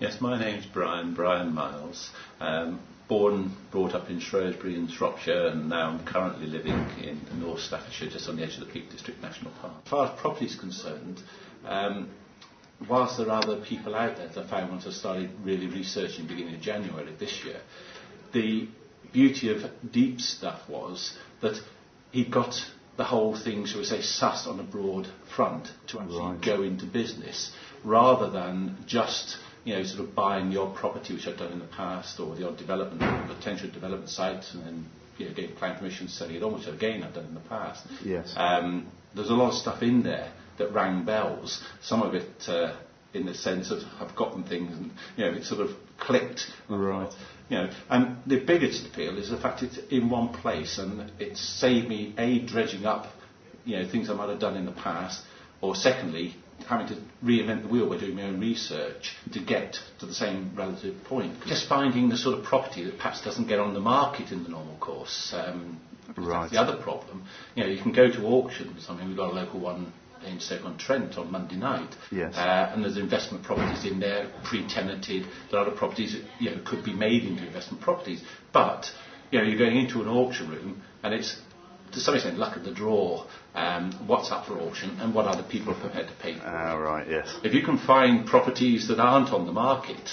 Yes, my name's Brian Miles. Brought up in Shrewsbury in Shropshire, and now I'm currently living in North Straffordshire, just on the edge of the Peak District National Park. As far as property is concerned, whilst there are other people out there, as I found once I started really researching beginning of January this year, the beauty of Deep's stuff was that he got the whole thing, shall we say, sussed on a broad front to actually go into business, rather than just sort of buying the odd property, which I've done in the past, or the odd potential development site, and then getting planning permission, selling it on, which again I've done in the past. Yes. There's a lot of stuff in there that rang bells. Some of it, in the sense of I've gotten things, and it sort of clicked. Right. And the biggest appeal is the fact it's in one place, and it's saved me dredging up, things I might have done in the past, or secondly, having to reinvent the wheel by doing my own research to get to the same relative point. Just finding the sort of property that perhaps doesn't get on the market in the normal course. That's the other problem. You can go to auctions. I mean, we've got a local one in Stoke-on-Trent on Monday night. Yes. And there's investment properties in there, pre-tenanted. There are other properties that could be made into investment properties. But you're going into an auction room, and it's to some extent luck of the draw. What's up for auction and what other people are prepared to pay for. Right, yes. If you can find properties that aren't on the market,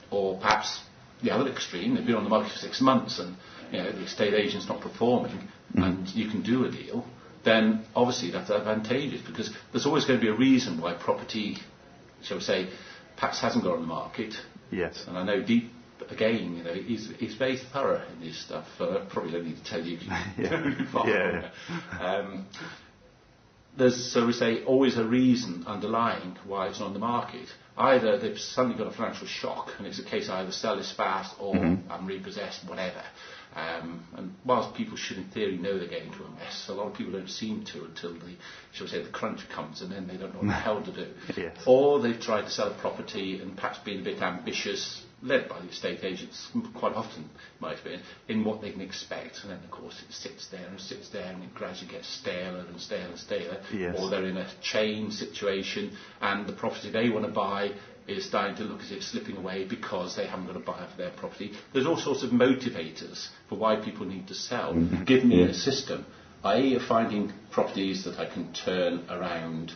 or perhaps the other extreme, they've been on the market for 6 months and the estate agent's not performing, and you can do a deal, then obviously that's advantageous, because there's always going to be a reason why property, shall we say, perhaps hasn't got on the market. Yes. And I know Deep, again, he's very thorough in his stuff. I probably don't need to tell you. There's, so we say, always a reason underlying why it's on the market. Either they've suddenly got a financial shock, and it's a case I either sell this fast or I'm repossessed, whatever. And whilst people should, in theory, know they're getting into a mess, a lot of people don't seem to until shall we say, the crunch comes, and then they don't know what the hell to do. Yes. Or they've tried to sell a property and perhaps been a bit ambitious, led by the estate agents, quite often, in my experience, in what they can expect. And then, of course, it sits there, and it gradually gets staler and staler and staler. Yes. Or they're in a chain situation, and the property they want to buy is starting to look as if it's slipping away because they haven't got a buyer for their property. There's all sorts of motivators for why people need to sell. Give me a system, i.e. finding properties that I can turn around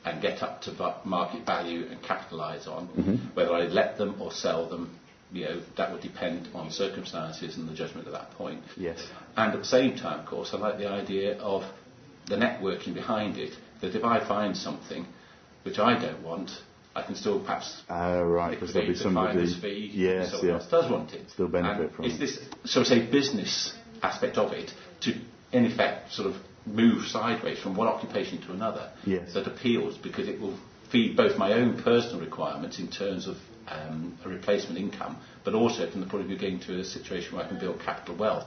and get up to market value and capitalise on. Whether I let them or sell them, that would depend on circumstances and the judgment at that point. Yes. And at the same time, of course, I like the idea of the networking behind it, that if I find something which I don't want, I can still perhaps because there'll be somebody someone else does want it. Still benefit from it. It's this, so to say, business aspect of it to, in effect, sort of move sideways from one occupation to another that appeals, because it will feed both my own personal requirements in terms of a replacement income, but also from the point of view getting to a situation where I can build capital wealth.